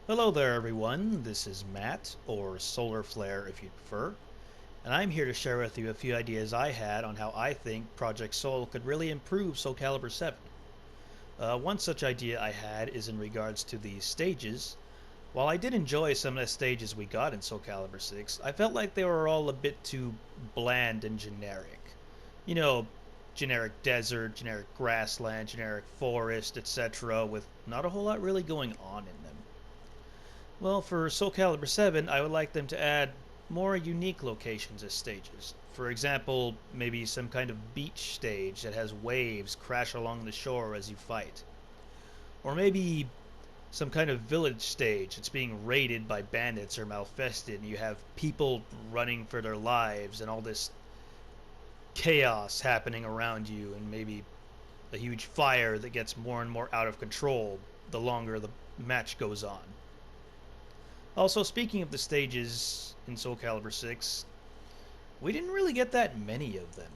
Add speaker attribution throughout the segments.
Speaker 1: Hello there everyone, this is Matt, or Solar Flare if you prefer, and I'm here to share with you a few ideas I had on how I think Project Soul could really improve Soulcalibur 7. One such idea I had is in regards to the stages. While I did enjoy some of the stages we got in Soulcalibur 6, I felt like they were all a bit too bland and generic. You know, generic desert, generic grassland, generic forest, etc., with not a whole lot really going on in them. Well, for Soulcalibur 7, I would like them to add more unique locations as stages. For example, maybe some kind of beach stage that has waves crash along the shore as you fight. Or maybe some kind of village stage that's being raided by bandits or malfested, and you have people running for their lives and all this chaos happening around you, and maybe a huge fire that gets more and more out of control the longer the match goes on. Also, speaking of the stages in Soulcalibur 6, we didn't really get that many of them.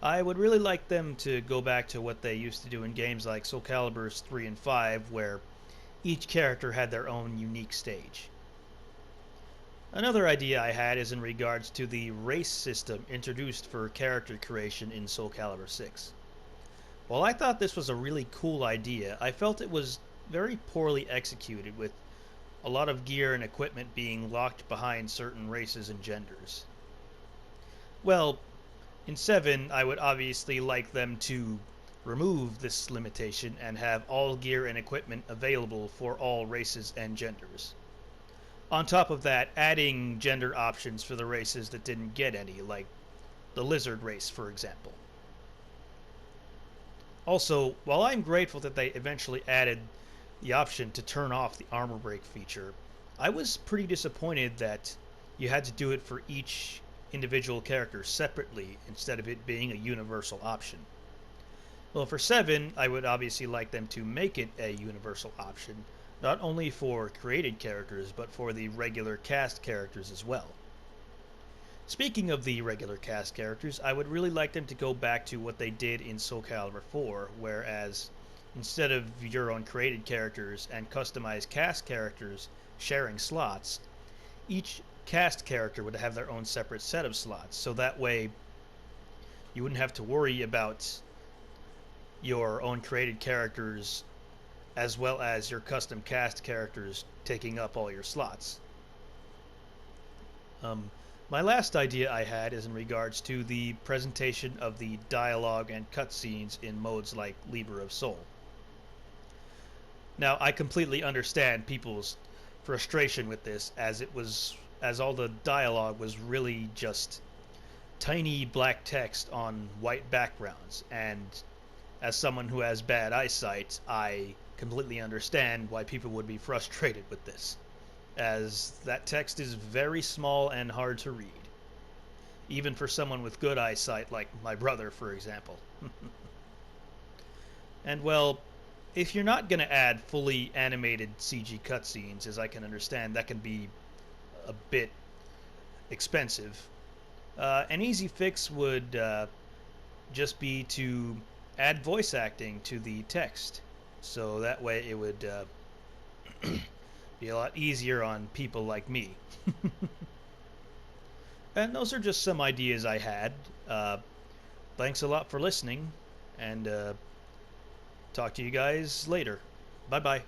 Speaker 1: I would really like them to go back to what they used to do in games like Soulcalibur 3 and 5, where each character had their own unique stage. Another idea I had is in regards to the race system introduced for character creation in Soulcalibur 6. While I thought this was a really cool idea, I felt it was very poorly executed, with a lot of gear and equipment being locked behind certain races and genders. Well, in 7, I would obviously like them to remove this limitation and have all gear and equipment available for all races and genders. On top of that, adding gender options for the races that didn't get any, like the lizard race, for example. Also, while I'm grateful that they eventually added the option to turn off the armor break feature, I was pretty disappointed that you had to do it for each individual character separately instead of it being a universal option. Well, for 7, I would obviously like them to make it a universal option, not only for created characters, but for the regular cast characters as well. Speaking of the regular cast characters, I would really like them to go back to what they did in Soulcalibur 4, whereas instead of your own created characters and customized cast characters sharing slots, each cast character would have their own separate set of slots, so that way you wouldn't have to worry about your own created characters as well as your custom cast characters taking up all your slots. My last idea I had is in regards to the presentation of the dialogue and cutscenes in modes like Libra of Soul. Now, I completely understand people's frustration with this, as all the dialogue was really just tiny black text on white backgrounds, and as someone who has bad eyesight, I completely understand why people would be frustrated with this, as that text is very small and hard to read, even for someone with good eyesight like my brother, for example. And well, if you're not going to add fully animated CG cutscenes, as I can understand, that can be a bit expensive. An easy fix would just be to add voice acting to the text, so that way it would be a lot easier on people like me. And those are just some ideas I had. Thanks a lot for listening, and talk to you guys later. Bye bye.